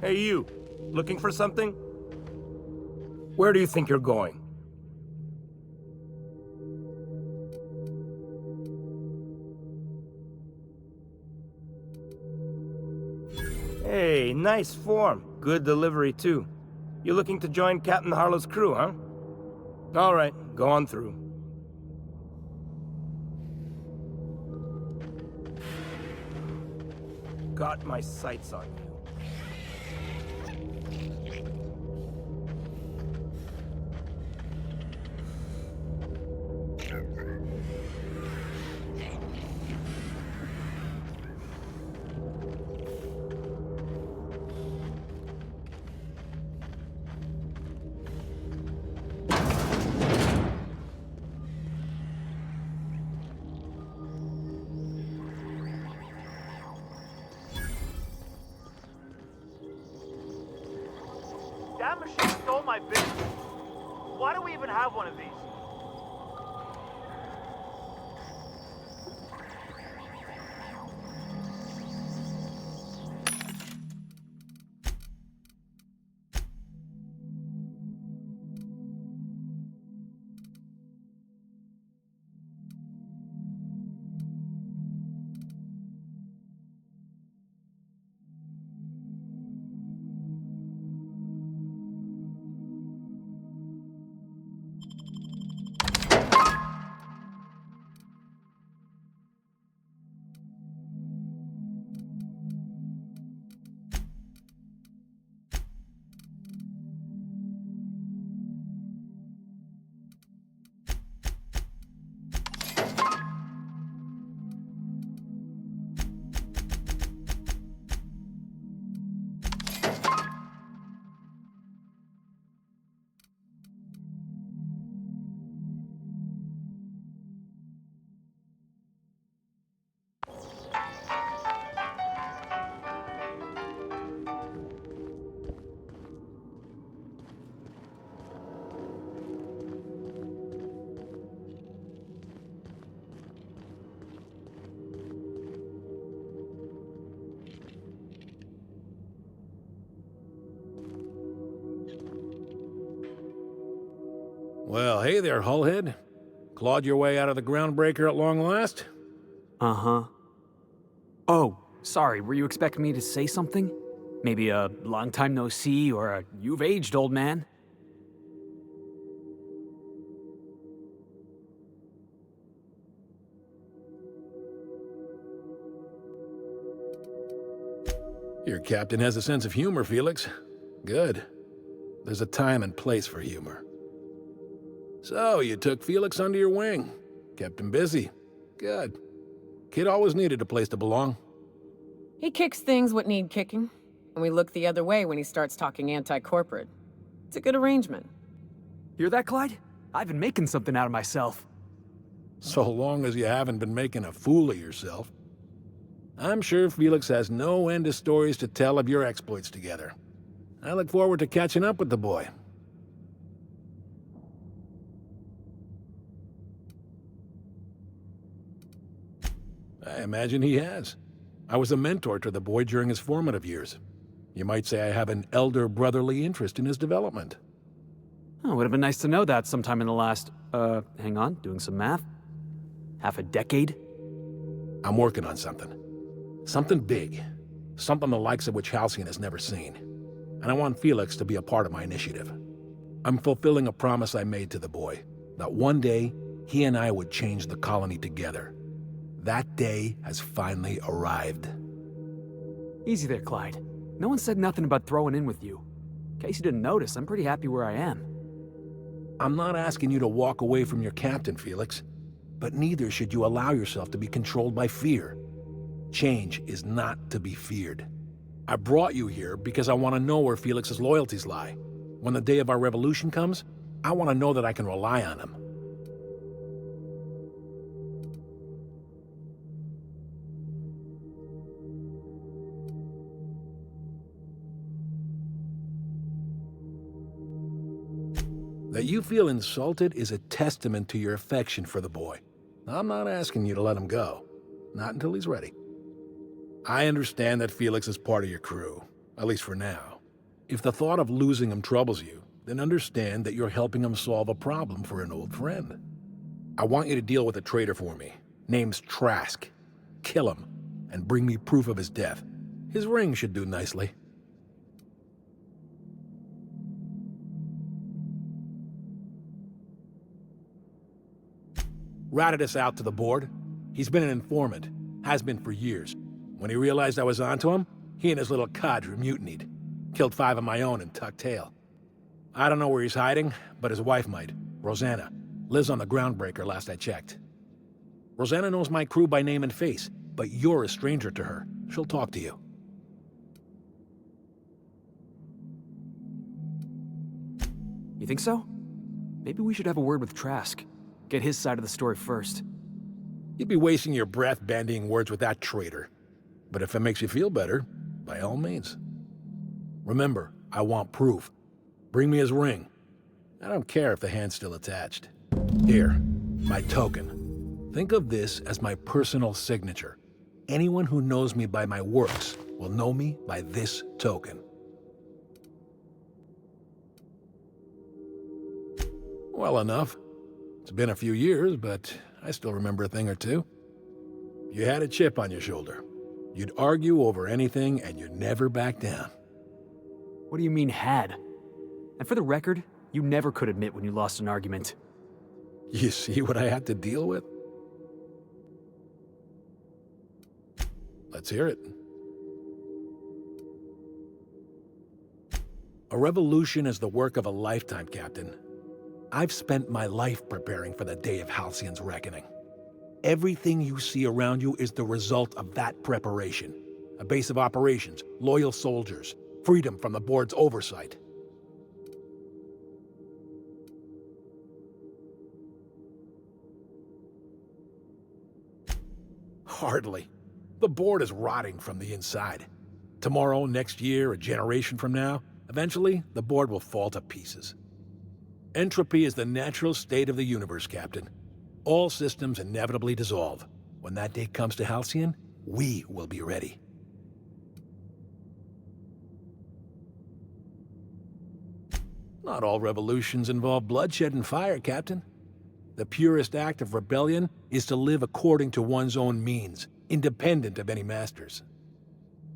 Hey, you. Looking for something? Where do you think you're going? Hey, nice form. Good delivery, too. You looking to join Captain Harlow's crew, huh? All right, go on through. Got my sights on you. That machine stole my business. Why do we even have one of these? Well, hey there, Hullhead. Clawed your way out of the groundbreaker at long last? Uh-huh. Oh, sorry, were you expecting me to say something? Maybe a long time no see or a you've aged, old man? Your captain has a sense of humor, Felix. Good. There's a time and place for humor. So, you took Felix under your wing. Kept him busy. Good. Kid always needed a place to belong. He kicks things what need kicking, and we look the other way when he starts talking anti-corporate. It's a good arrangement. Hear that, Clyde? I've been making something out of myself. So long as you haven't been making a fool of yourself. I'm sure Felix has no end of stories to tell of your exploits together. I look forward to catching up with the boy. I imagine he has. I was a mentor to the boy during his formative years. You might say I have an elder brotherly interest in his development. Oh, would have been nice to know that sometime in the last, hang on, doing some math? Half a decade? I'm working on something. Something big. Something the likes of which Halcyon has never seen. And I want Felix to be a part of my initiative. I'm fulfilling a promise I made to the boy, that one day, he and I would change the colony together. That day has finally arrived. Easy there, Clyde. No one said nothing about throwing in with you. In case you didn't notice, I'm pretty happy where I am. I'm not asking you to walk away from your captain, Felix. But neither should you allow yourself to be controlled by fear. Change is not to be feared. I brought you here because I want to know where Felix's loyalties lie. When the day of our revolution comes, I want to know that I can rely on him. That you feel insulted is a testament to your affection for the boy. I'm not asking you to let him go. Not until he's ready. I understand that Felix is part of your crew, at least for now. If the thought of losing him troubles you, then understand that you're helping him solve a problem for an old friend. I want you to deal with a traitor for me. Name's Trask. Kill him, and bring me proof of his death. His ring should do nicely. Ratted us out to the board. He's been an informant. Has been for years. When he realized I was onto him, he and his little cadre mutinied. Killed 5 of my own and tucked tail. I don't know where he's hiding, but his wife might. Rosanna. Lives on the groundbreaker last I checked. Rosanna knows my crew by name and face, but you're a stranger to her. She'll talk to you. You think so? Maybe we should have a word with Trask. Get his side of the story first. You'd be wasting your breath bandying words with that traitor. But if it makes you feel better, by all means. Remember, I want proof. Bring me his ring. I don't care if the hand's still attached. Here, my token. Think of this as my personal signature. Anyone who knows me by my works will know me by this token. Well enough. It's been a few years, but I still remember a thing or two. You had a chip on your shoulder. You'd argue over anything, and you'd never back down. What do you mean, had? And for the record, you never could admit when you lost an argument. You see what I had to deal with? Let's hear it. A revolution is the work of a lifetime, Captain. I've spent my life preparing for the day of Halcyon's reckoning. Everything you see around you is the result of that preparation. A base of operations, loyal soldiers, freedom from the board's oversight. Hardly. The board is rotting from the inside. Tomorrow, next year, a generation from now, eventually, the board will fall to pieces. Entropy is the natural state of the universe, Captain. All systems inevitably dissolve. When that day comes to Halcyon, we will be ready. Not all revolutions involve bloodshed and fire, Captain. The purest act of rebellion is to live according to one's own means, independent of any masters.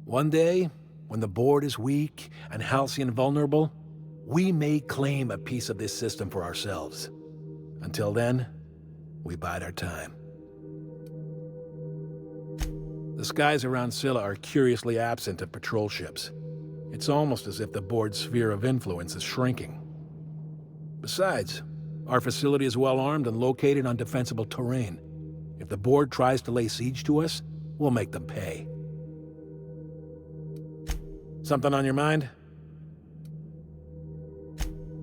One day, when the board is weak and Halcyon vulnerable, we may claim a piece of this system for ourselves. Until then, we bide our time. The skies around Scylla are curiously absent of patrol ships. It's almost as if the board's sphere of influence is shrinking. Besides, our facility is well armed and located on defensible terrain. If the board tries to lay siege to us, we'll make them pay. Something on your mind?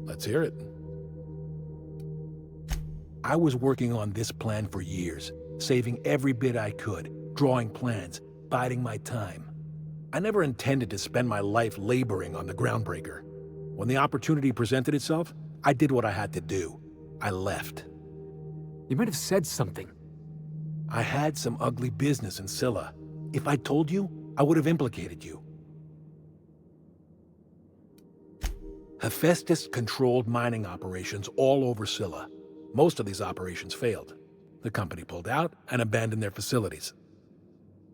Let's hear it. I was working on this plan for years, saving every bit I could, drawing plans, biding my time. I never intended to spend my life laboring on the groundbreaker. When the opportunity presented itself, I did what I had to do. I left. You might have said something. I had some ugly business in Scylla. If I'd told you, I would have implicated you. Hephaestus controlled mining operations all over Scylla. Most of these operations failed. The company pulled out and abandoned their facilities.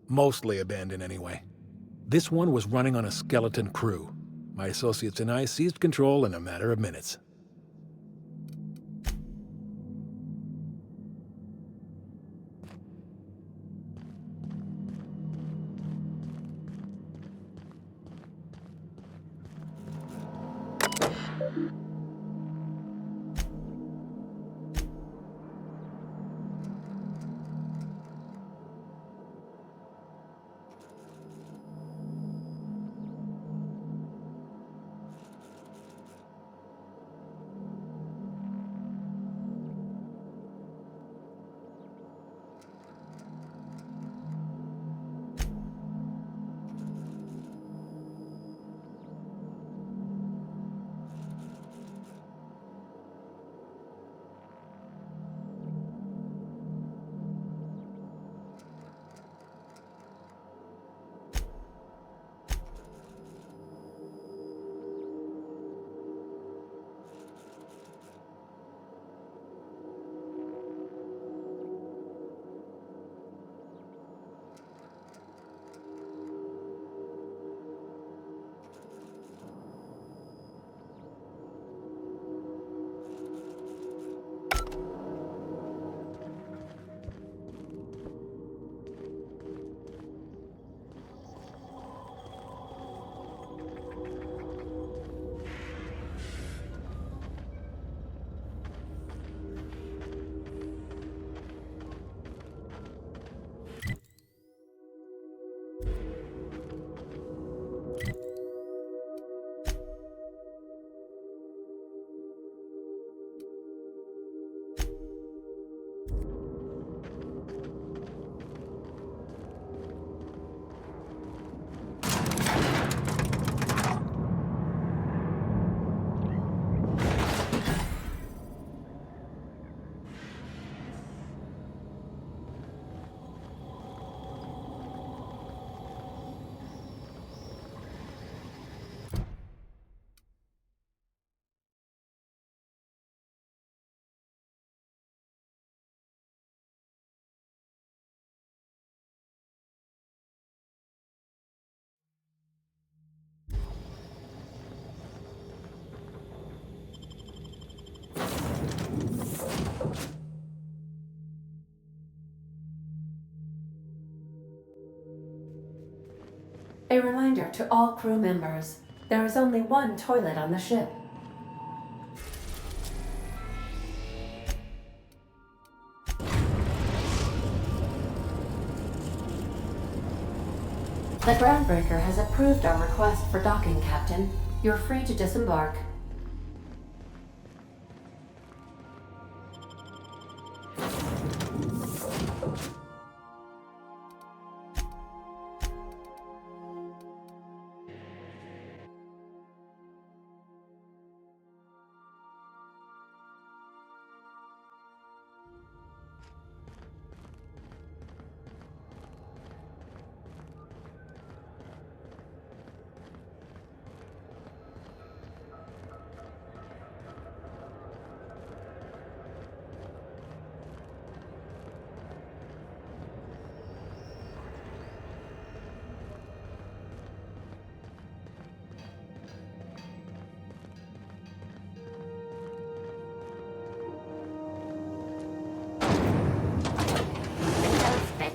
Mostly abandoned anyway. This one was running on a skeleton crew. My associates and I seized control in a matter of minutes. A reminder to all crew members, there is only one toilet on the ship. The groundbreaker has approved our request for docking, Captain. You're free to disembark.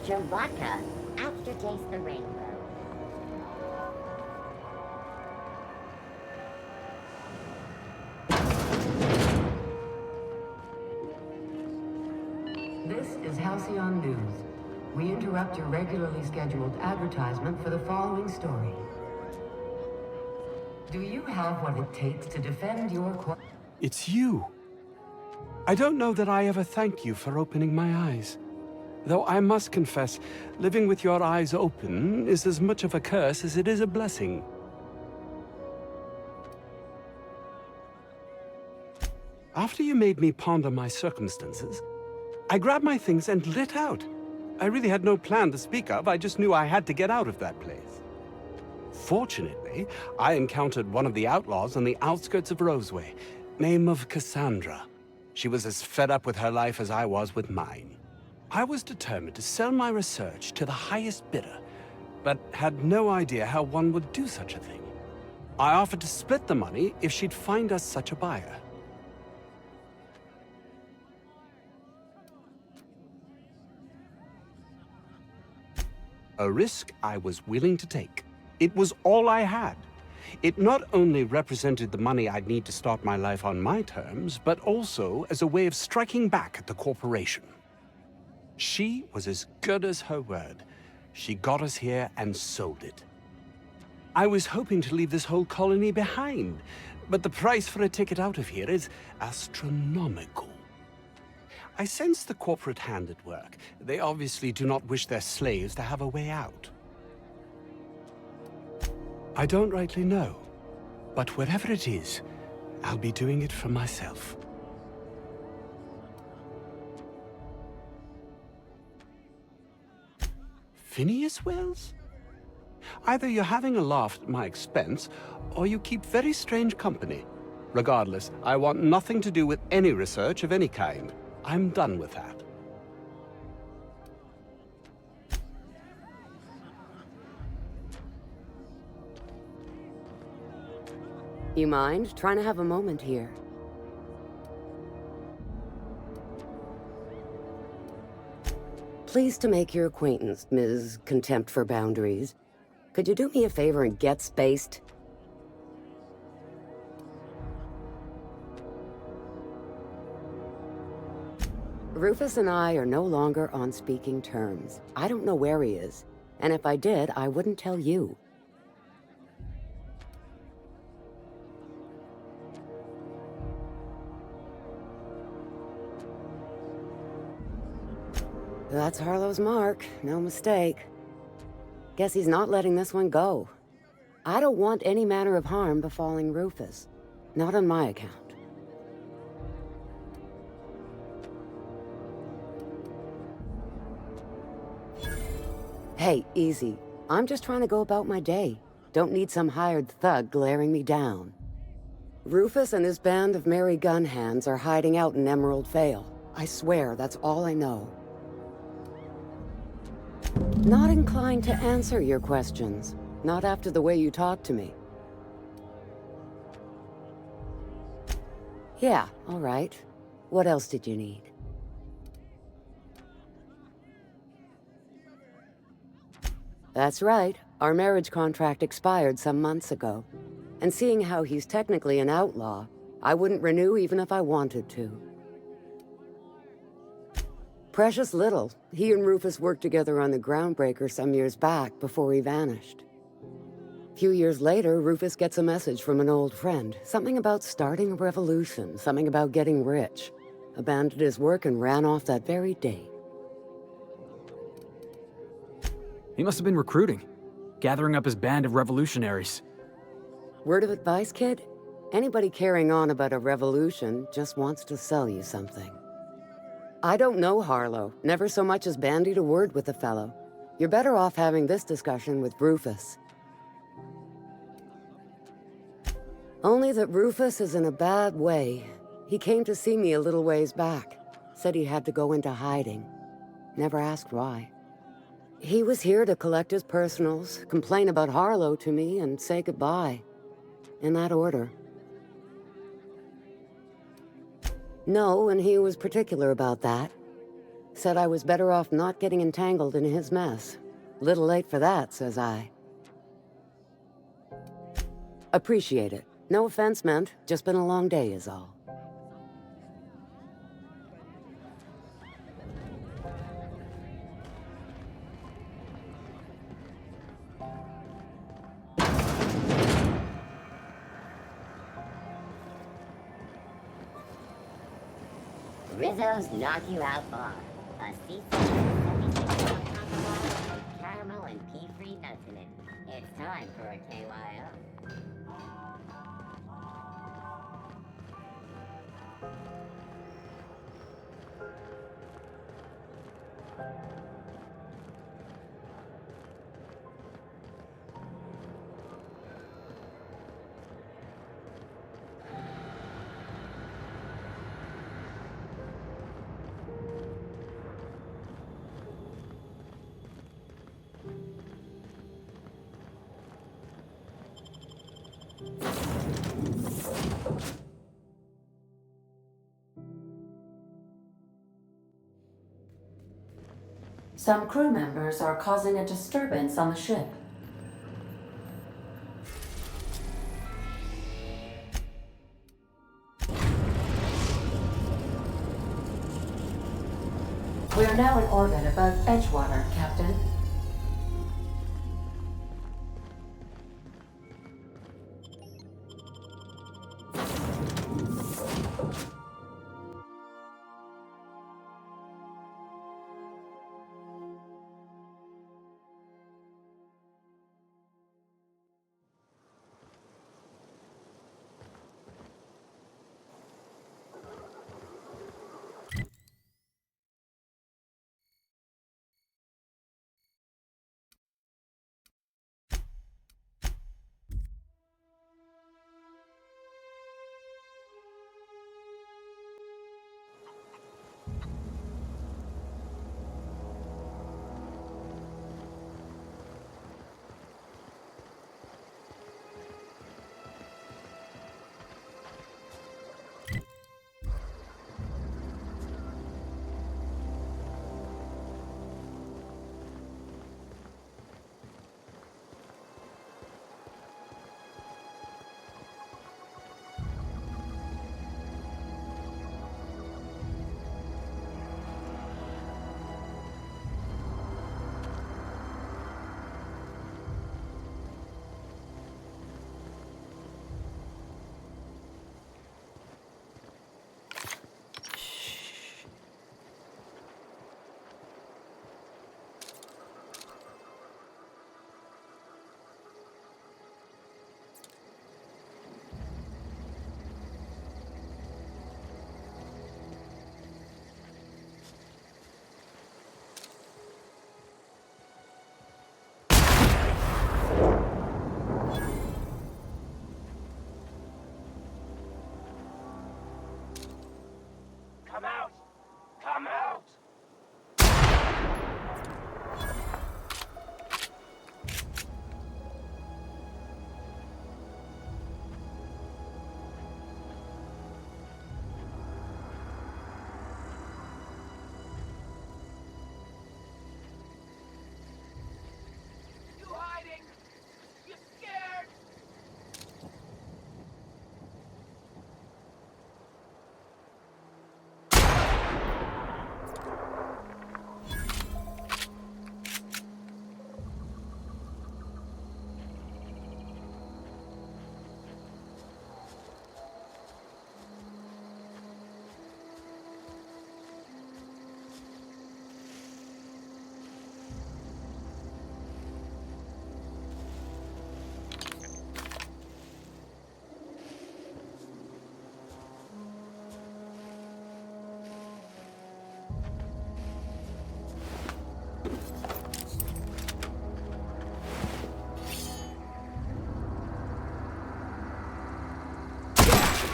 Your vodka. Aftertaste the rainbow. This is Halcyon News. We interrupt your regularly scheduled advertisement for the following story. Do you have what it takes to defend your It's you. I don't know that I ever thanked you for opening my eyes. Though I must confess, living with your eyes open is as much of a curse as it is a blessing. After you made me ponder my circumstances, I grabbed my things and lit out. I really had no plan to speak of, I just knew I had to get out of that place. Fortunately, I encountered one of the outlaws on the outskirts of Roseway, name of Cassandra. She was as fed up with her life as I was with mine. I was determined to sell my research to the highest bidder, but had no idea how one would do such a thing. I offered to split the money if she'd find us such a buyer. A risk I was willing to take. It was all I had. It not only represented the money I'd need to start my life on my terms, but also as a way of striking back at the corporation. She was as good as her word. She got us here and sold it. I was hoping to leave this whole colony behind, but the price for a ticket out of here is astronomical. I sense the corporate hand at work. They obviously do not wish their slaves to have a way out. I don't rightly know, but whatever it is, I'll be doing it for myself. Phineas Wells? Either you're having a laugh at my expense, or you keep very strange company. Regardless, I want nothing to do with any research of any kind. I'm done with that. You mind trying to have a moment here? Pleased to make your acquaintance, Ms. Contempt for Boundaries. Could you do me a favor and get spaced? Rufus and I are no longer on speaking terms. I don't know where he is, and if I did, I wouldn't tell you. That's Harlow's mark, no mistake. Guess he's not letting this one go. I don't want any manner of harm befalling Rufus. Not on my account. Hey, easy. I'm just trying to go about my day. Don't need some hired thug glaring me down. Rufus and his band of merry gun hands are hiding out in Emerald Vale. I swear, that's all I know. Not inclined to answer your questions. Not after the way you talked to me. Yeah, all right. What else did you need? That's right. Our marriage contract expired some months ago, and seeing how he's technically an outlaw, I wouldn't renew even if I wanted to. Precious little. He and Rufus worked together on the Groundbreaker some years back before he vanished. A few years later, Rufus gets a message from an old friend. Something about starting a revolution, something about getting rich. Abandoned his work and ran off that very day. He must have been recruiting, gathering up his band of revolutionaries. Word of advice, kid? Anybody carrying on about a revolution just wants to sell you something. I don't know Harlow, never so much as bandied a word with the fellow. You're better off having this discussion with Rufus. Only that Rufus is in a bad way. He came to see me a little ways back. Said he had to go into hiding. Never asked why. He was here to collect his personals, complain about Harlow to me, and say goodbye. In that order. No, and he was particular about that. Said I was better off not getting entangled in his mess. Little late for that, says I. Appreciate it. No offense meant, just been a long day is all. Rizzo's knock you out bar. A seasoned caramel and pea-free nuts in it. It's time for a KYO. Some crew members are causing a disturbance on the ship. We are now in orbit above Edgewater, Captain.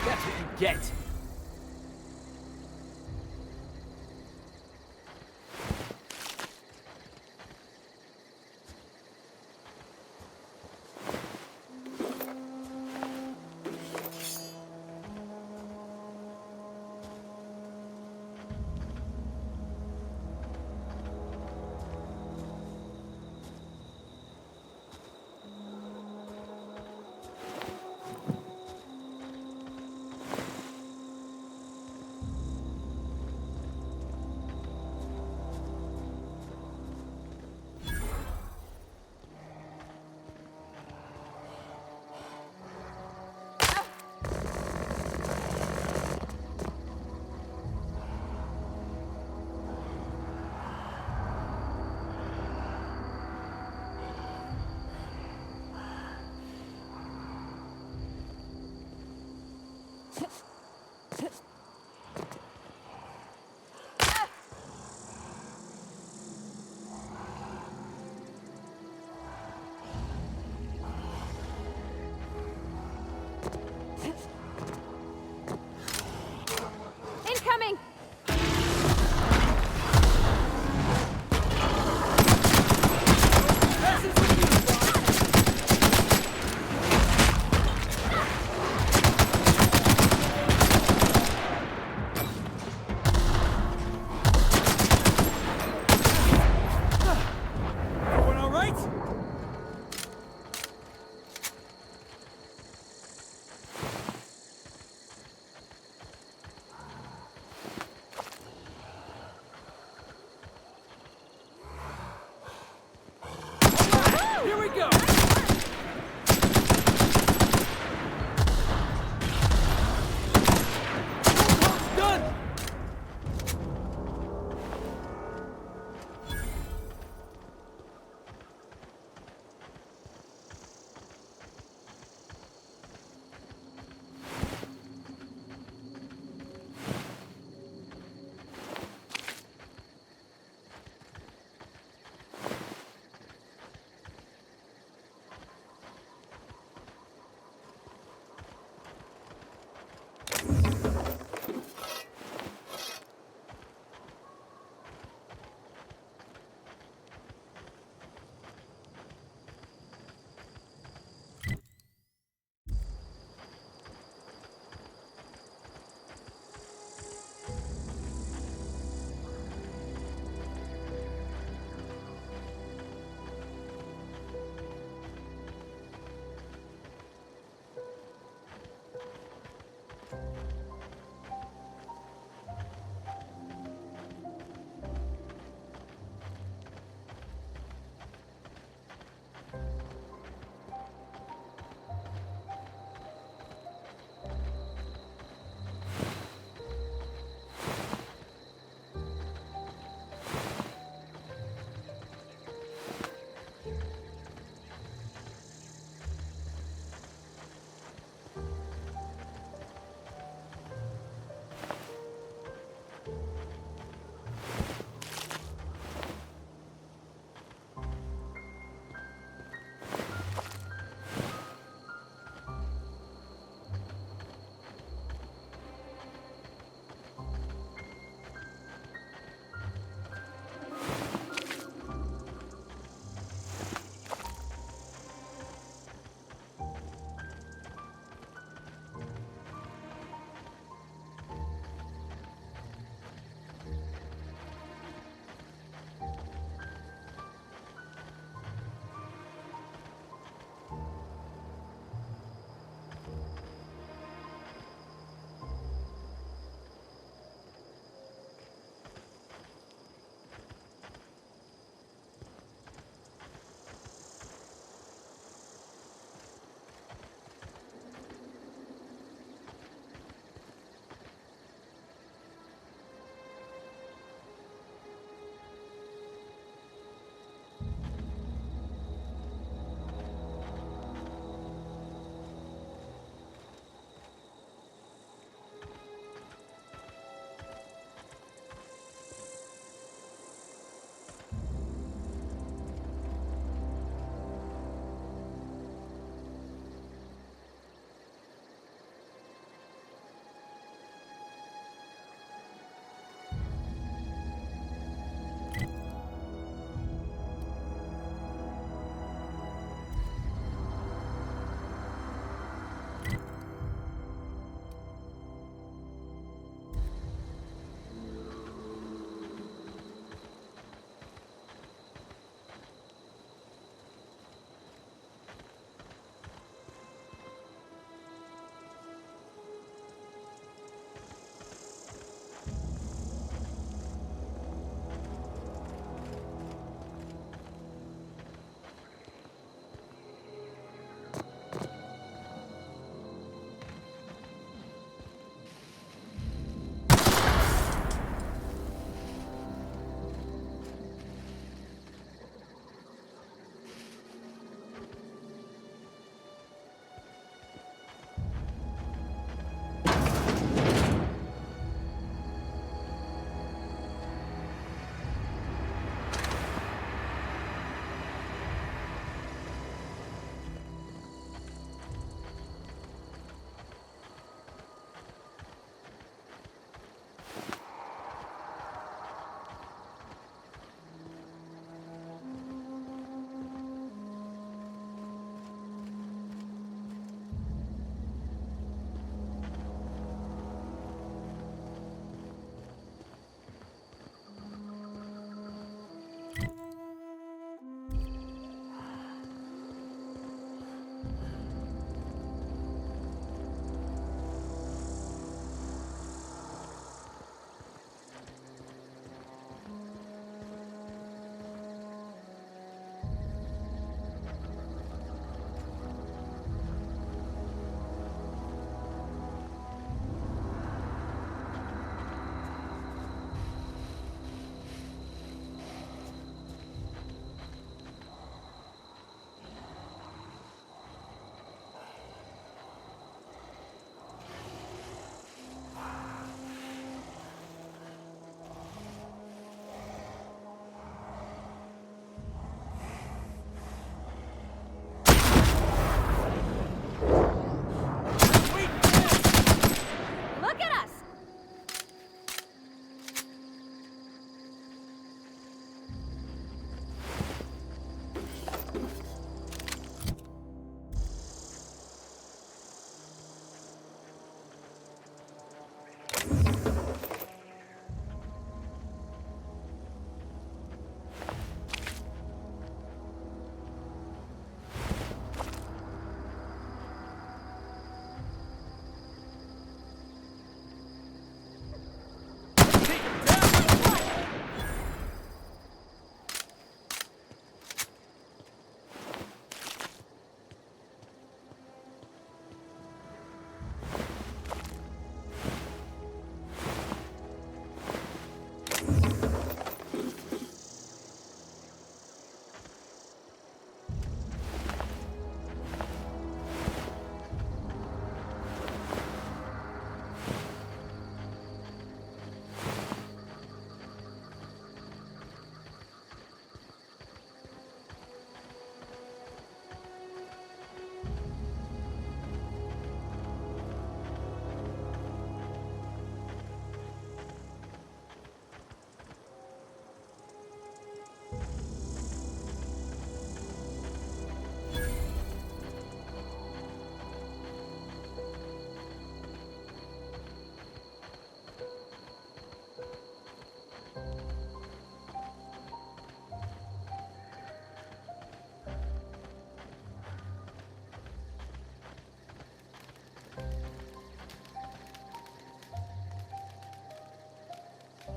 That's what you get.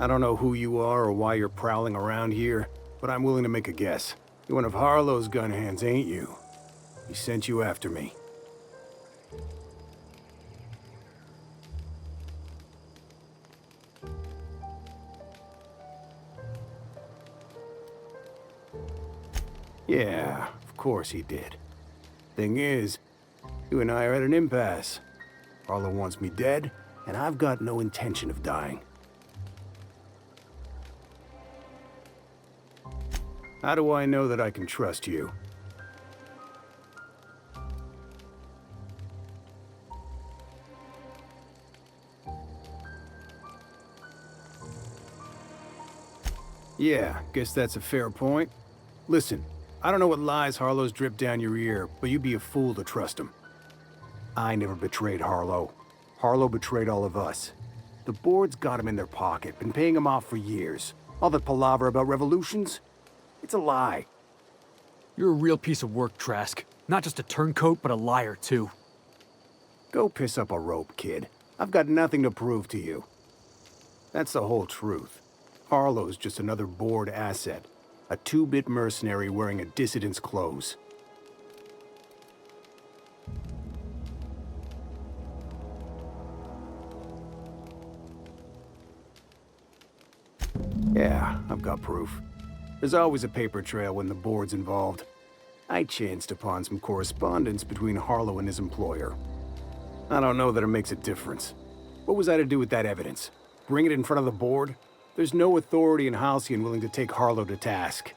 I don't know who you are or why you're prowling around here, but I'm willing to make a guess. You're one of Harlow's gun hands, ain't you? He sent you after me. Yeah, of course he did. Thing is, you and I are at an impasse. Harlow wants me dead, and I've got no intention of dying. How do I know that I can trust you? Yeah, guess that's a fair point. Listen, I don't know what lies Harlow's dripped down your ear, but you'd be a fool to trust him. I never betrayed Harlow. Harlow betrayed all of us. The board's got him in their pocket, been paying him off for years. All that palaver about revolutions? It's a lie. You're a real piece of work, Trask. Not just a turncoat, but a liar, too. Go piss up a rope, kid. I've got nothing to prove to you. That's the whole truth. Harlow's just another board asset. A two-bit mercenary wearing a dissident's clothes. Yeah, I've got proof. There's always a paper trail when the board's involved. I chanced upon some correspondence between Harlow and his employer. I don't know that it makes a difference. What was I to do with that evidence? Bring it in front of the board? There's no authority in Halcyon willing to take Harlow to task.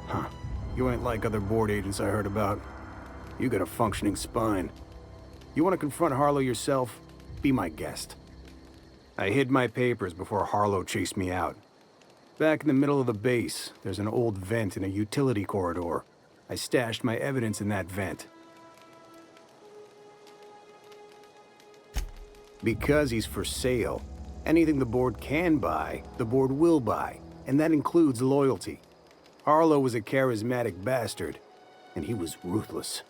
Huh. You ain't like other board agents I heard about. You got a functioning spine. You want to confront Harlow yourself? Be my guest. I hid my papers before Harlow chased me out. Back in the middle of the base, there's an old vent in a utility corridor. I stashed my evidence in that vent. Because he's for sale. Anything the board can buy, the board will buy, and that includes loyalty. Harlow was a charismatic bastard, and he was ruthless.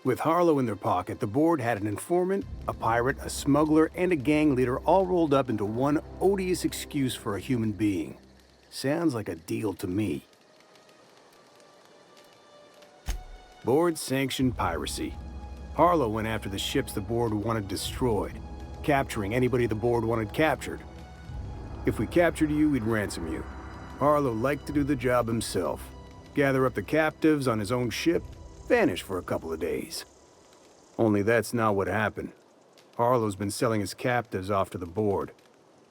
With Harlow in their pocket, the board had an informant, a pirate, a smuggler, and a gang leader all rolled up into one odious excuse for a human being. Sounds like a deal to me. Board-sanctioned piracy. Harlow went after the ships the board wanted destroyed, capturing anybody the board wanted captured. If we captured you, we'd ransom you. Harlow liked to do the job himself. Gather up the captives on his own ship, vanish for a couple of days. Only that's not what happened. Harlow's been selling his captives off to the board.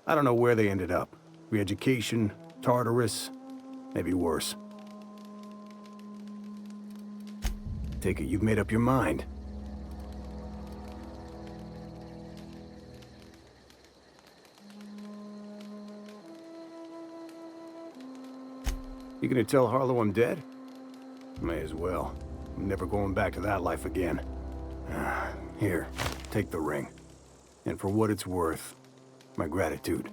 I don't know where they ended up. Re-education, Tartarus, maybe worse. Take it you've made up your mind. You gonna tell Harlow I'm dead? May as well. I'm never going back to that life again. Here, take the ring. And for what it's worth, my gratitude.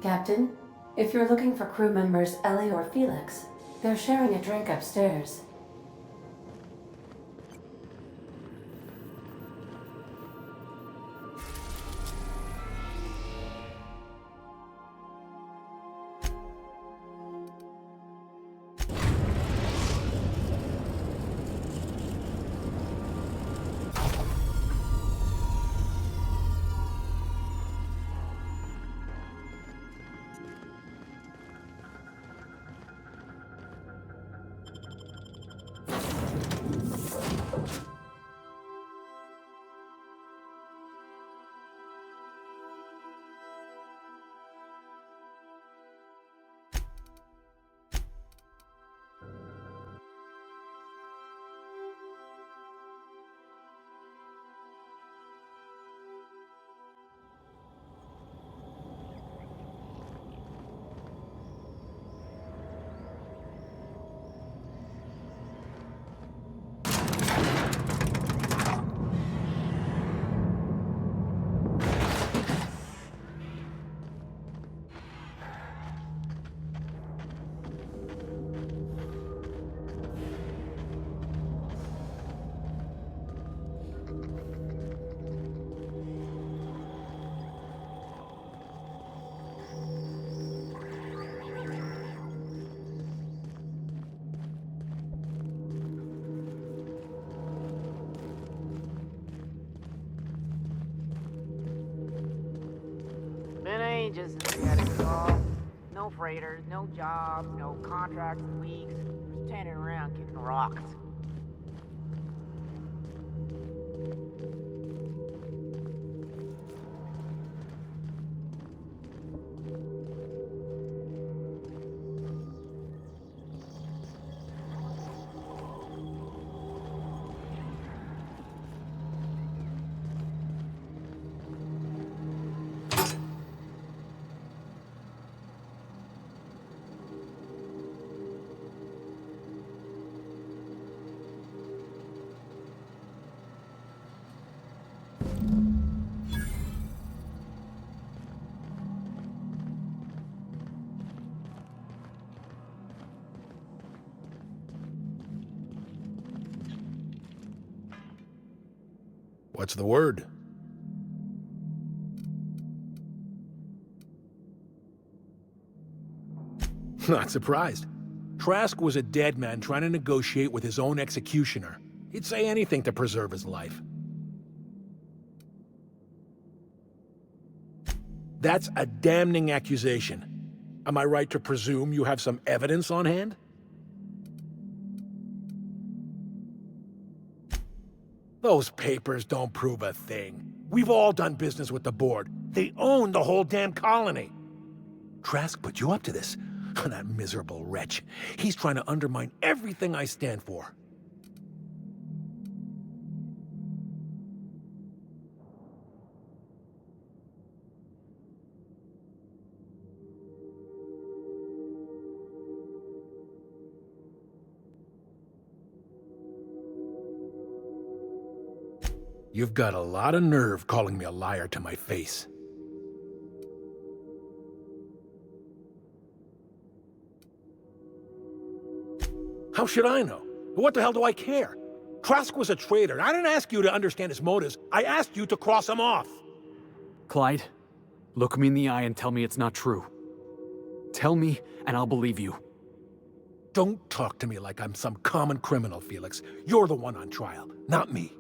Captain, if you're looking for crew members Ellie or Felix, they're sharing a drink upstairs. wages and forget it all. No freighters, no jobs, no contracts in weeks. Just standing around kicking rocks. What's the word? Not surprised. Trask was a dead man trying to negotiate with his own executioner. He'd say anything to preserve his life. That's a damning accusation. Am I right to presume you have some evidence on hand? Those papers don't prove a thing. We've all done business with the board. They own the whole damn colony. Trask put you up to this. That miserable wretch. He's trying to undermine everything I stand for. You've got a lot of nerve calling me a liar to my face. How should I know? What the hell do I care? Trask was a traitor. I didn't ask you to understand his motives. I asked you to cross him off. Clyde, look me in the eye and tell me it's not true. Tell me, and I'll believe you. Don't talk to me like I'm some common criminal, Felix. You're the one on trial, not me.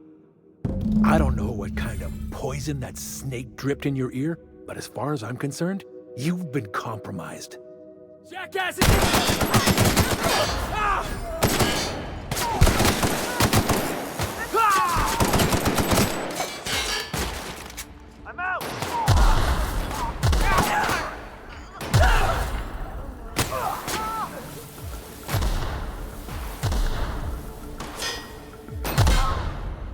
I don't know what kind of poison that snake dripped in your ear, but as far as I'm concerned, you've been compromised. Jackass! I'm out!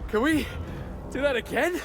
Can we do that again?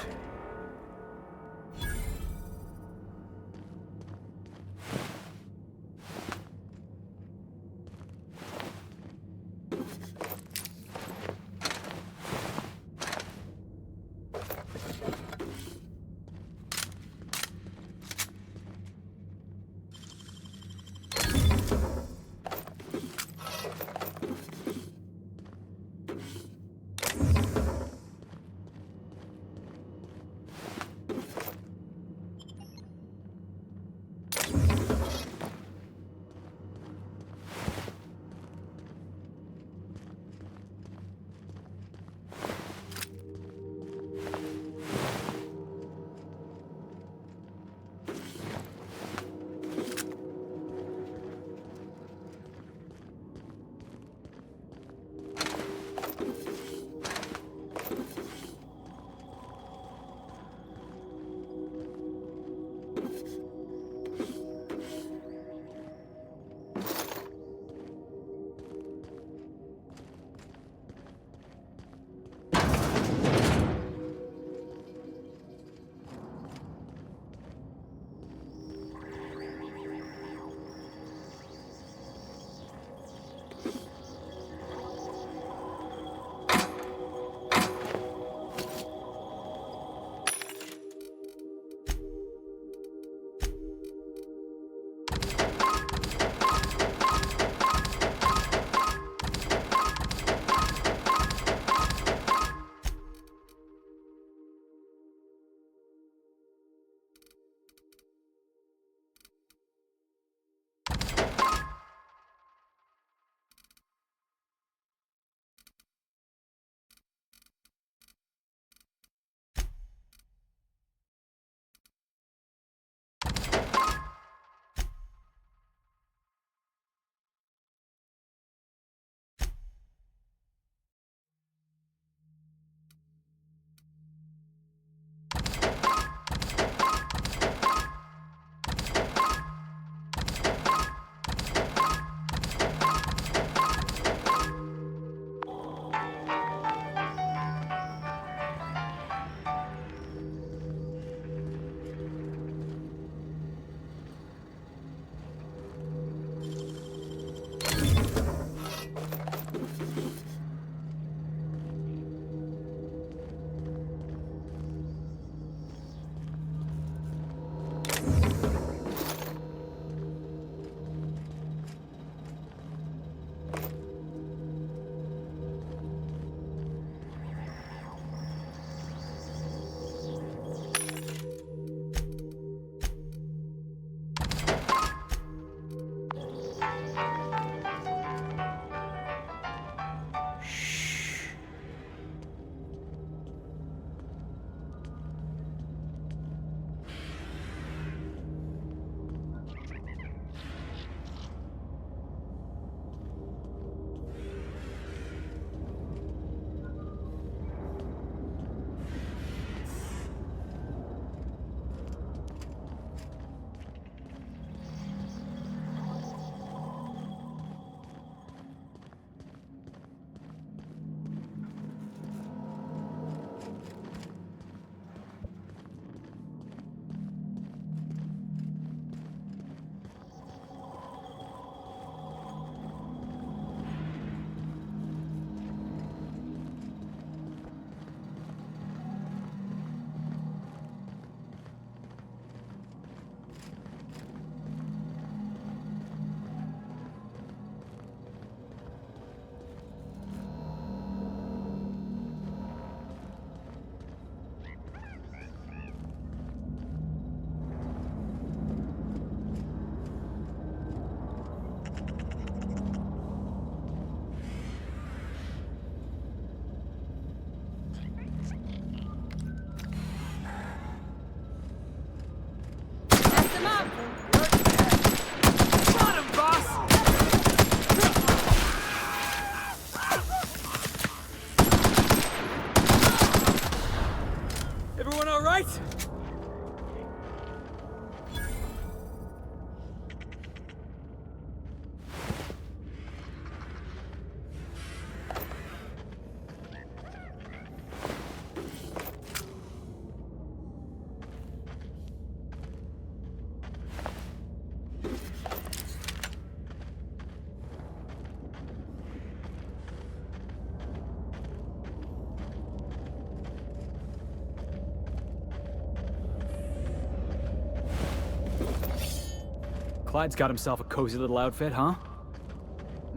Clyde's got himself a cozy little outfit, huh?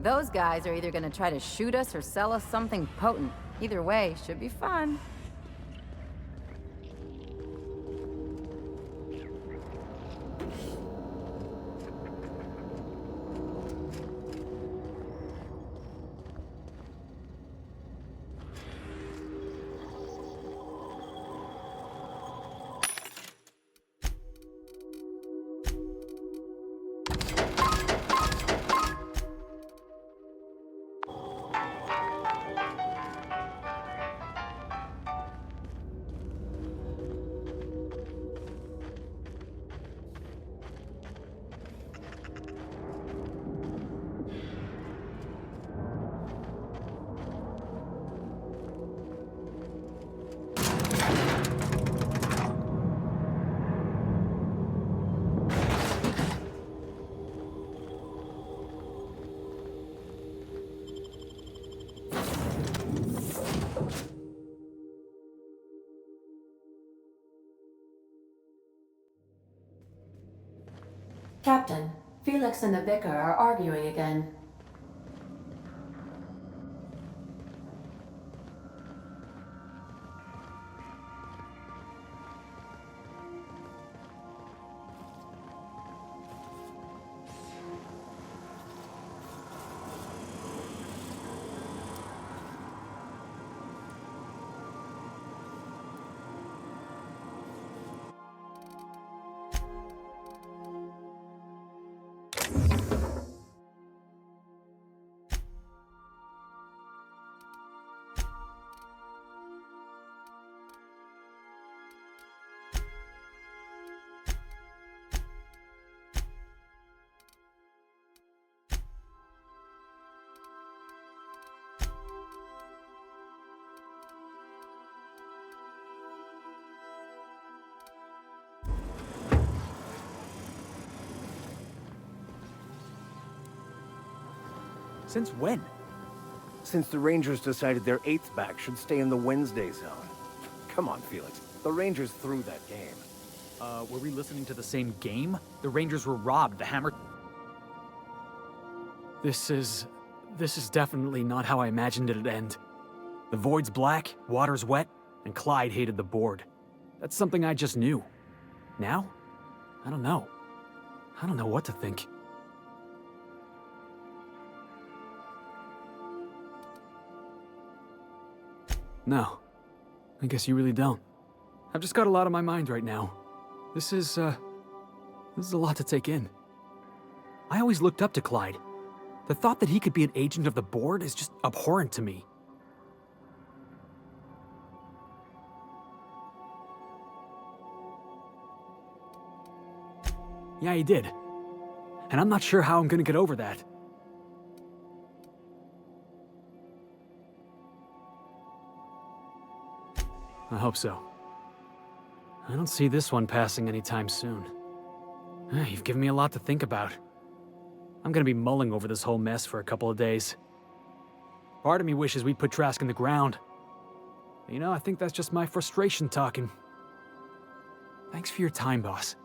Those guys are either gonna try to shoot us or sell us something potent. Either way, should be fun. Captain, Felix and the vicar are arguing again. Since when? Since the Rangers decided their 8th back should stay in the Wednesday zone. Come on, Felix. The Rangers threw that game. Were we listening to the same game? The Rangers were robbed, the hammer... This is definitely not how I imagined it'd end. The void's black, water's wet, and Clyde hated the board. That's something I just knew. Now? I don't know. I don't know what to think. No. I guess you really don't. I've just got a lot on my mind right now. This is a lot to take in. I always looked up to Clyde. The thought that he could be an agent of the board is just abhorrent to me. Yeah, he did. And I'm not sure how I'm gonna get over that. I hope so. I don't see this one passing anytime soon. You've given me a lot to think about. I'm gonna be mulling over this whole mess for a couple of days. Part of me wishes we'd put Trask in the ground. But, you know, I think that's just my frustration talking. Thanks for your time, boss.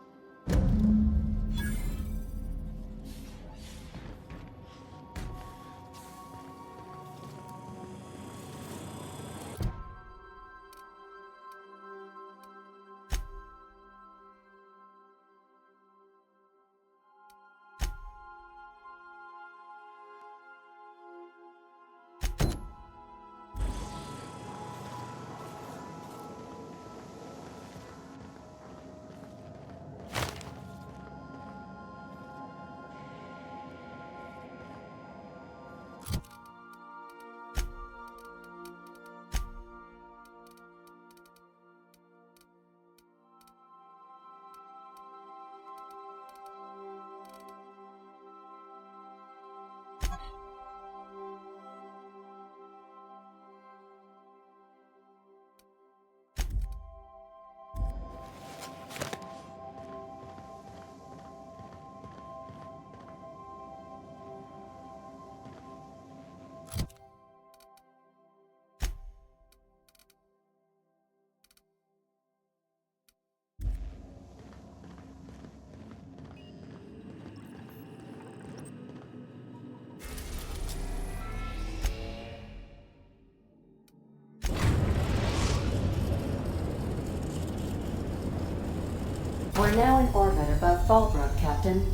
are now in orbit above Fallbrook, Captain.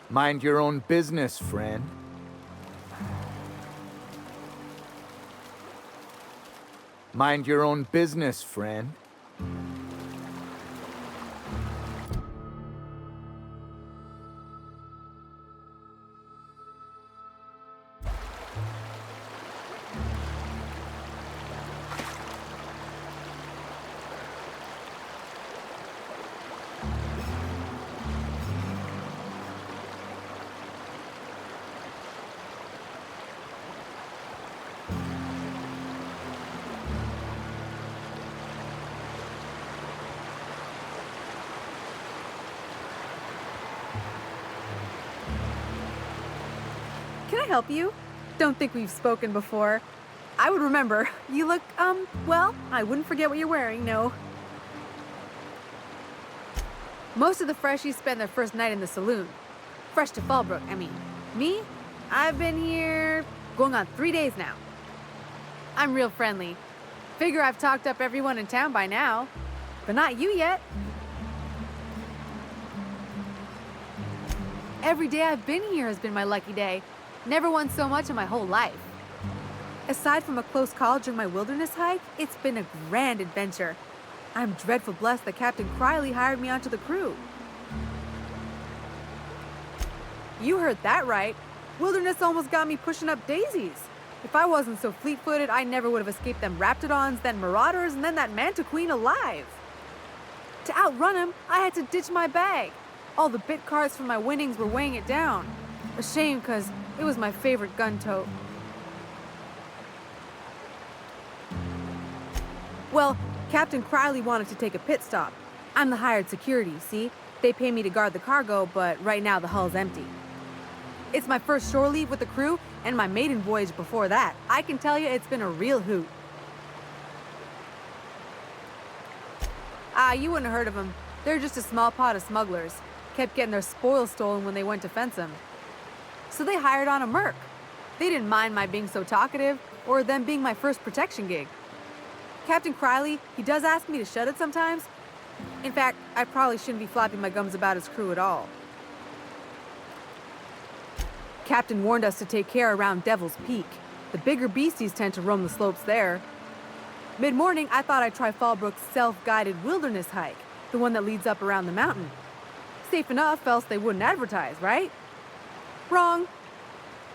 Mind your own business, friend. Mind your own business, friend. Can I help you? Don't think we've spoken before. I would remember. You look, well, I wouldn't forget what you're wearing, no. Most of the freshies spend their first night in the saloon. Fresh to Fallbrook, I mean. Me? I've been here going on 3 days now. I'm real friendly. Figure I've talked up everyone in town by now. But not you yet. Every day I've been here has been my lucky day. Never won so much in my whole life. Aside from a close call during my wilderness hike, it's been a grand adventure. I'm dreadful blessed that Captain Criley hired me onto the crew. You heard that right. Wilderness almost got me pushing up daisies. If I wasn't so fleet-footed, I never would have escaped them raptidons, then marauders, and then that manta queen alive. To outrun him, I had to ditch my bag. All the bit cards from my winnings were weighing it down. A shame, because it was my favorite gun tote. Well, Captain Criley wanted to take a pit stop. I'm the hired security, see? They pay me to guard the cargo, but right now the hull's empty. It's my first shore leave with the crew, and my maiden voyage before that. I can tell you it's been a real hoot. You wouldn't have heard of them. They're just a small pot of smugglers. Kept getting their spoils stolen when they went to fence them. So they hired on a merc. They didn't mind my being so talkative, or them being my first protection gig. Captain Criley, he does ask me to shut it sometimes. In fact, I probably shouldn't be flapping my gums about his crew at all. Captain warned us to take care around Devil's Peak. The bigger beasties tend to roam the slopes there. Mid-morning, I thought I'd try Fallbrook's self-guided wilderness hike, the one that leads up around the mountain. Safe enough, else they wouldn't advertise, right? Wrong.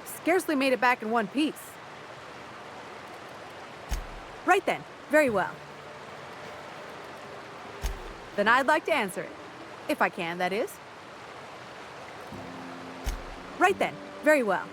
Scarcely made it back in one piece. Right then. Very well. Then I'd like to answer it. If I can, that is. Right then. Very well.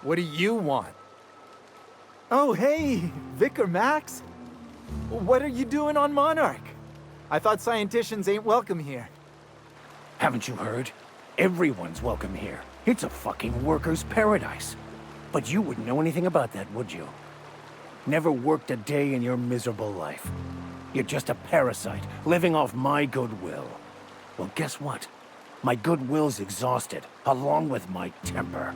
What do you want? Oh, hey, Vicar Max. What are you doing on Monarch? I thought scienticians ain't welcome here. Haven't you heard? Everyone's welcome here. It's a fucking worker's paradise. But you wouldn't know anything about that, would you? Never worked a day in your miserable life. You're just a parasite, living off my goodwill. Well, guess what? My goodwill's exhausted, along with my temper.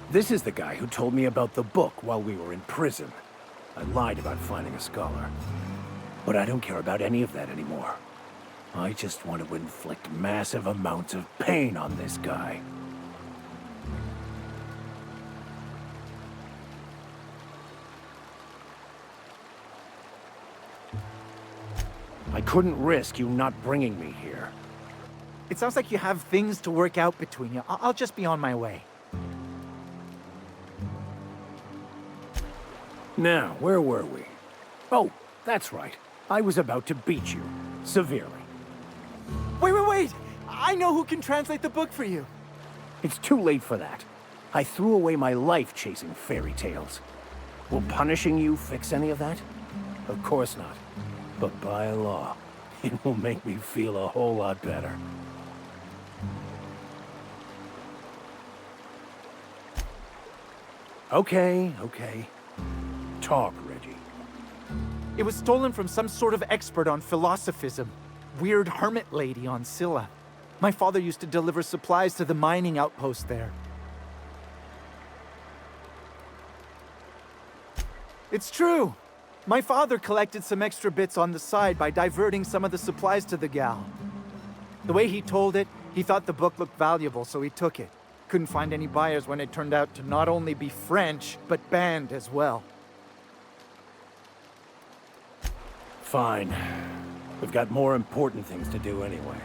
This is the guy who told me about the book while we were in prison. I lied about finding a scholar. But I don't care about any of that anymore. I just want to inflict massive amounts of pain on this guy. I couldn't risk you not bringing me here. It sounds like you have things to work out between you. I'll just be on my way. Now, where were we? Oh, that's right. I was about to beat you. Severely. Wait! I know who can translate the book for you. It's too late for that. I threw away my life chasing fairy tales. Will punishing you fix any of that? Of course not. But by law, it will make me feel a whole lot better. Okay. Talk, Reggie. It was stolen from some sort of expert on philosophism. Weird hermit lady on Scylla. My father used to deliver supplies to the mining outpost there. It's true. My father collected some extra bits on the side by diverting some of the supplies to the gal. The way he told it, he thought the book looked valuable, so he took it. Couldn't find any buyers when it turned out to not only be French, but banned as well. Fine. We've got more important things to do anyway.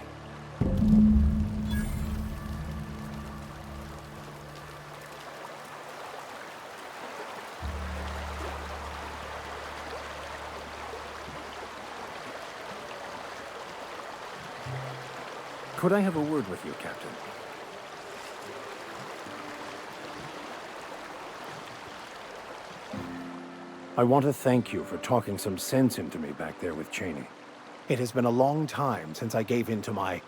Could I have a word with you, Captain? I want to thank you for talking some sense into me back there with Cheney. It has been a long time since I gave in to my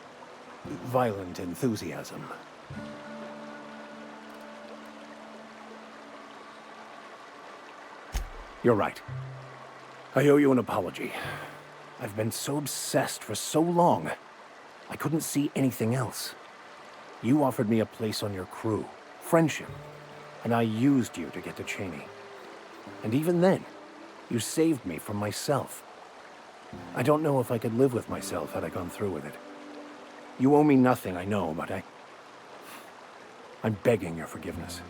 violent enthusiasm. You're right. I owe you an apology. I've been so obsessed for so long, I couldn't see anything else. You offered me a place on your crew, friendship, and I used you to get to Cheney. And even then, you saved me from myself. I don't know if I could live with myself had I gone through with it. You owe me nothing, I know, but I'm begging your forgiveness.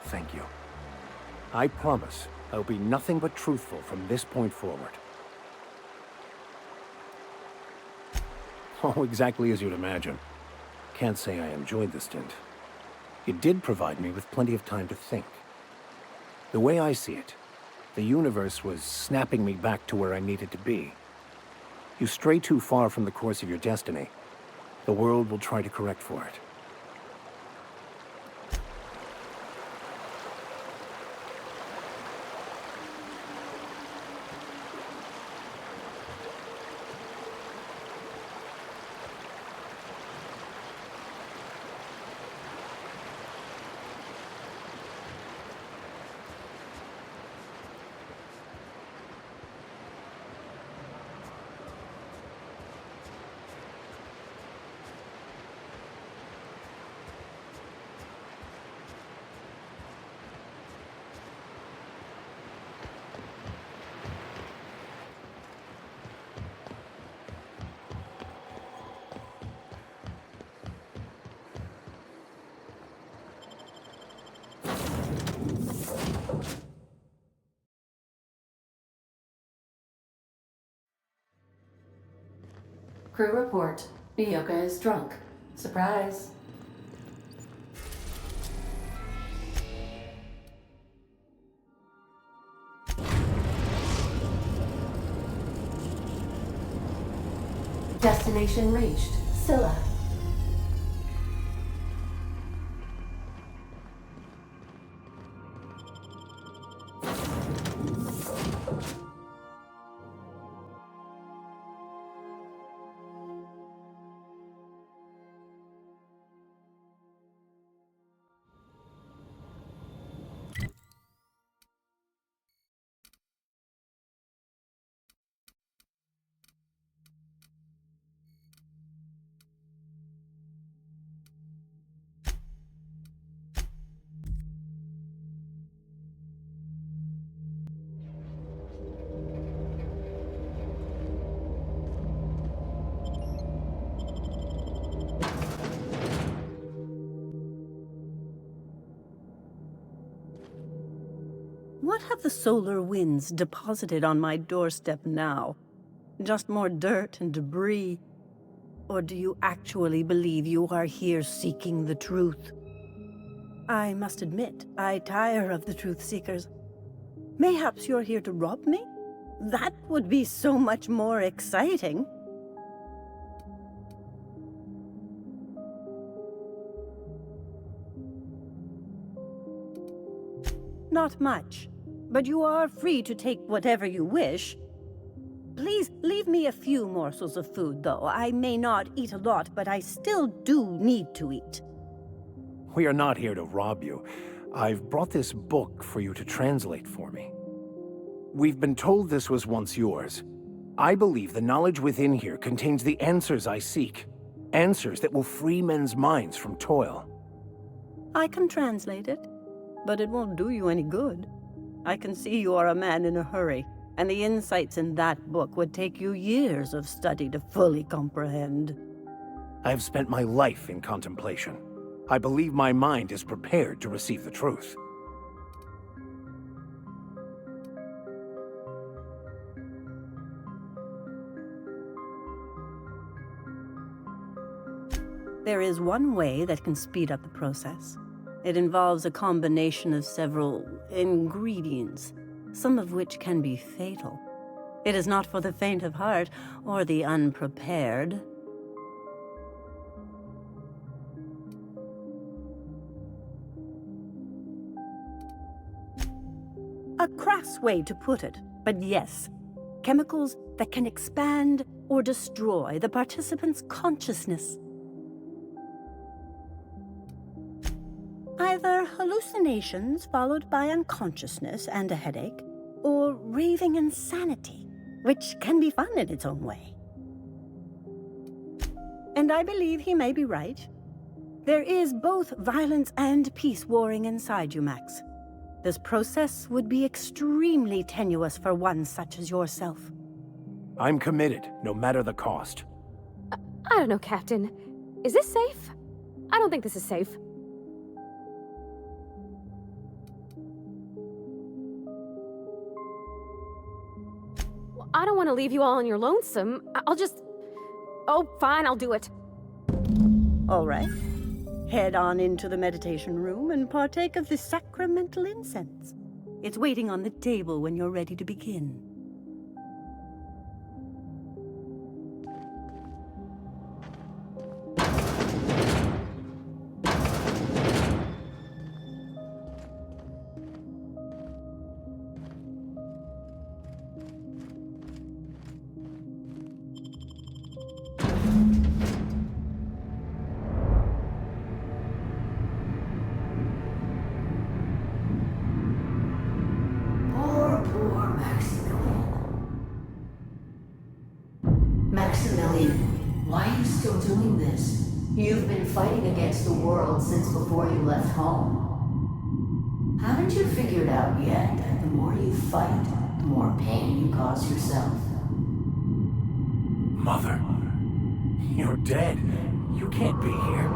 Thank you. I promise I'll be nothing but truthful from this point forward. Oh, exactly as you'd imagine. Can't say I enjoyed the stint. It did provide me with plenty of time to think. The way I see it, the universe was snapping me back to where I needed to be. You stray too far from the course of your destiny, the world will try to correct for it. Crew report. Bioka is drunk. Surprise. Destination reached. Scylla. What have the solar winds deposited on my doorstep now? Just more dirt and debris? Or do you actually believe you are here seeking the truth? I must admit, I tire of the truth seekers. Mayhaps you're here to rob me? That would be so much more exciting. Not much, but you are free to take whatever you wish. Please leave me a few morsels of food, though. I may not eat a lot, but I still do need to eat. We are not here to rob you. I've brought this book for you to translate for me. We've been told this was once yours. I believe the knowledge within here contains the answers I seek. Answers that will free men's minds from toil. I can translate it, but it won't do you any good. I can see you are a man in a hurry, and the insights in that book would take you years of study to fully comprehend. I have spent my life in contemplation. I believe my mind is prepared to receive the truth. There is one way that can speed up the process. It involves a combination of several ingredients, some of which can be fatal. It is not for the faint of heart or the unprepared. A crass way to put it, but yes, chemicals that can expand or destroy the participant's consciousness. Either hallucinations followed by unconsciousness and a headache, or raving insanity, which can be fun in its own way. And I believe he may be right. There is both violence and peace warring inside you, Max. This process would be extremely tenuous for one such as yourself. I'm committed, no matter the cost. I don't know, Captain. Is this safe? I don't think this is safe. I don't want to leave you all on your lonesome. I'll just... Oh, fine, I'll do it. All right. Head on into the meditation room and partake of the sacramental incense. It's waiting on the table when you're ready to begin. You've been fighting against the world since before you left home. Haven't you figured out yet that the more you fight, the more pain you cause yourself? Mother, you're dead. You can't be here.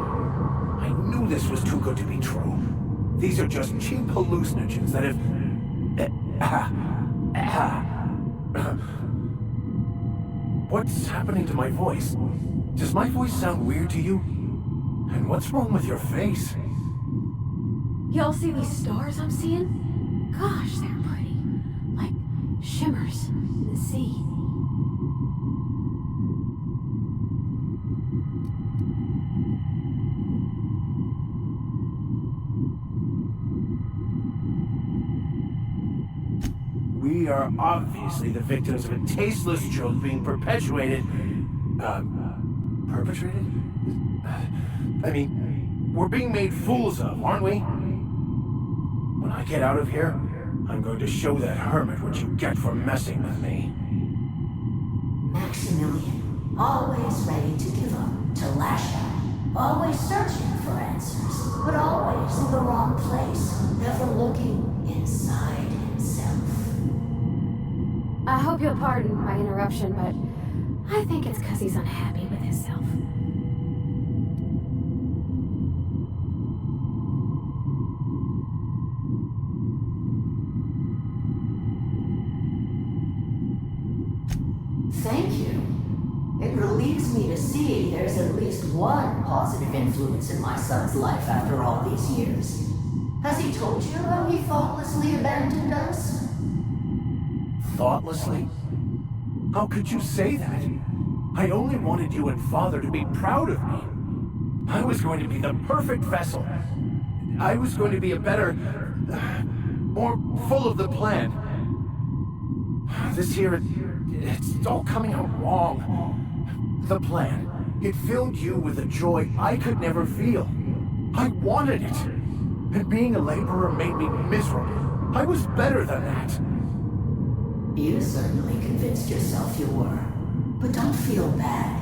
I knew this was too good to be true. These are just cheap hallucinogens that have... What's happening to my voice? Does my voice sound weird to you? And what's wrong with your face? Y'all see these stars I'm seeing? Gosh, they're pretty. Like shimmers in the sea. We are obviously the victims of a tasteless joke being perpetuated. Perpetrated? I mean, we're being made fools of, aren't we? When I get out of here, I'm going to show that hermit what you get for messing with me. Maximilian, always ready to give up, to lash out, always searching for answers, but always in the wrong place, never looking inside himself. I hope you'll pardon my interruption, but I think it's because he's unhappy with himself. Thank you. It relieves me to see there's at least one positive influence in my son's life after all these years. Has he told you how he thoughtlessly abandoned us? Thoughtlessly? How could you say that? I only wanted you and Father to be proud of me. I was going to be the perfect vessel. I was going to be a better, more full of the plan. This here, it's all coming out wrong. The plan, it filled you with a joy I could never feel. I wanted it. And being a laborer made me miserable. I was better than that. You certainly convinced yourself you were. But don't feel bad.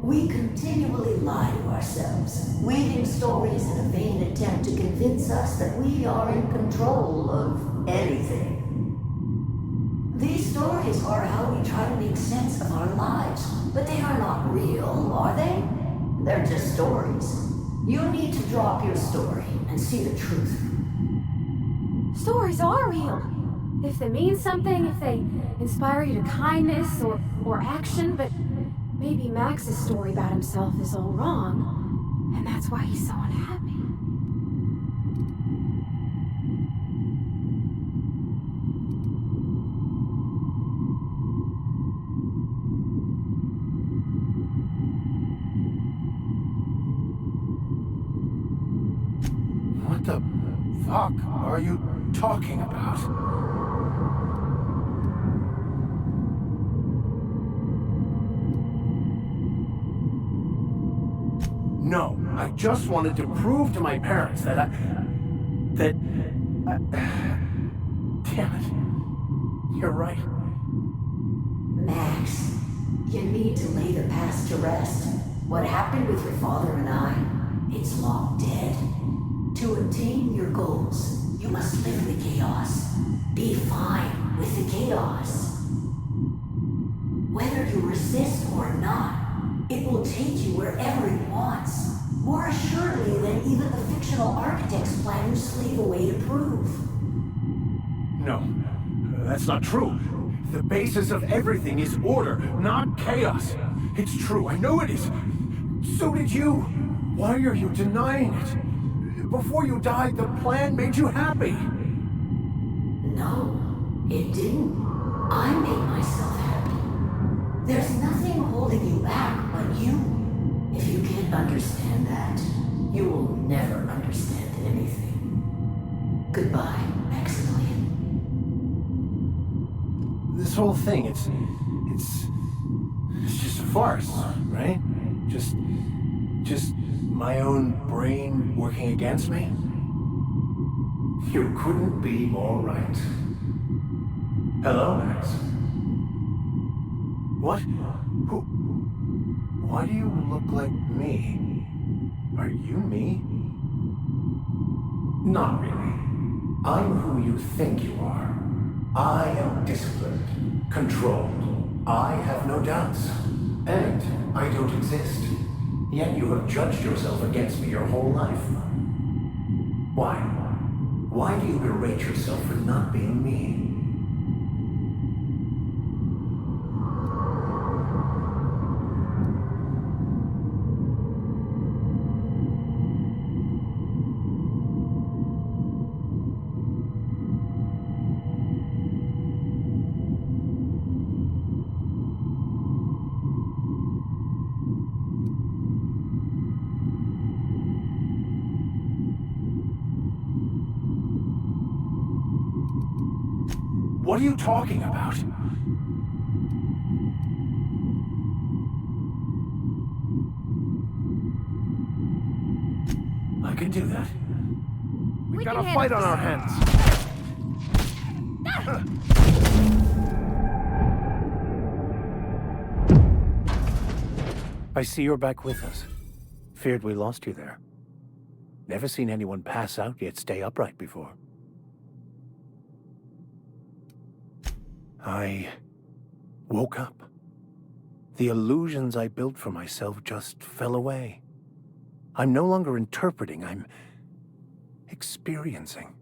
We continually lie to ourselves, weaving stories in a vain attempt to convince us that we are in control of anything. These stories are how we try to make sense of our lives, but they are not real, are they? They're just stories. You need to drop your story and see the truth. Stories are real. If they mean something, if they inspire you to kindness or action, but maybe Max's story about himself is all wrong, and that's why he's so unhappy. What the fuck are you talking about? No, I just wanted to prove to my parents that damn it. You're right. Max, you need to lay the past to rest. What happened with your father and I, it's long dead. To attain your goals, you must live in the chaos. Be fine with the chaos. Whether you resist or not, it will take you wherever it wants, more assuredly than even the fictional architect's plan you slave away to prove. No, that's not true. The basis of everything is order, not chaos. It's true, I know it is. So did you. Why are you denying it? Before you died, the plan made you happy. No, it didn't. I made myself happy. There's nothing holding you back but you. If you can't understand that, you will never understand anything. Goodbye, Maximilian. This whole thing, it's just a farce, right? Just my own brain working against me? You couldn't be more right. Hello, Max. What? Who? Why do you look like me? Are you me? Not really. I'm who you think you are. I am disciplined, controlled. I have no doubts. And I don't exist. Yet you have judged yourself against me your whole life. Why? Why do you berate yourself for not being me? What are you talking about? I can do that. We've got a fight on our hands. I see you're back with us. Feared we lost you there. Never seen anyone pass out yet stay upright before. I woke up. The illusions I built for myself just fell away. I'm no longer interpreting, I'm experiencing.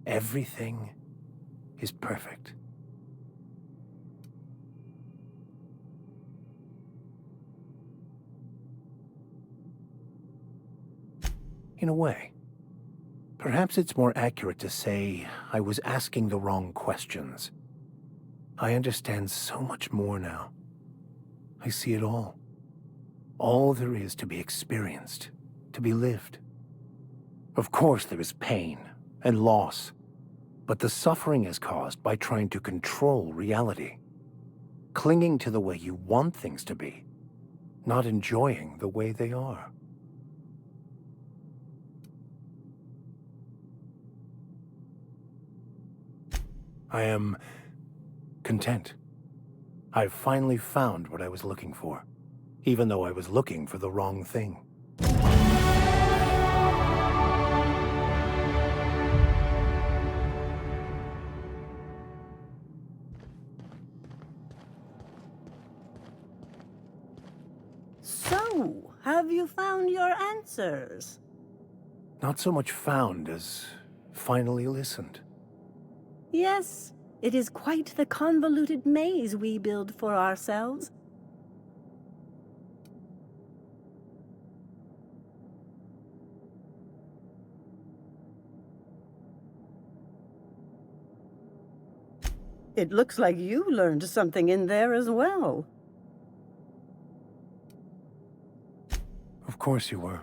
Everything is perfect. In a way. Perhaps it's more accurate to say I was asking the wrong questions. I understand so much more now. I see it all. All there is to be experienced, to be lived. Of course there is pain and loss, but the suffering is caused by trying to control reality, clinging to the way you want things to be, not enjoying the way they are. I am content. I've finally found what I was looking for, even though I was looking for the wrong thing. So, have you found your answers? Not so much found as finally listened. Yes, it is quite the convoluted maze we build for ourselves. It looks like you learned something in there as well. Of course you were.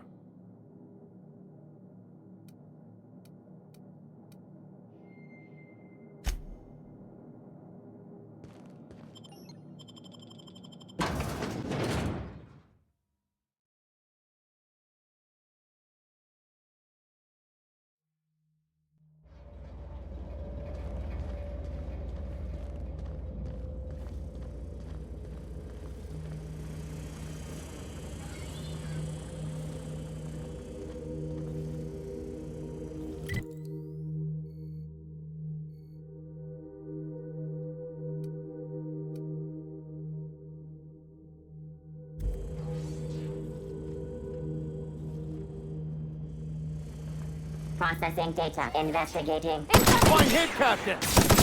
Processing data. Investigating. Fine hit, Captain!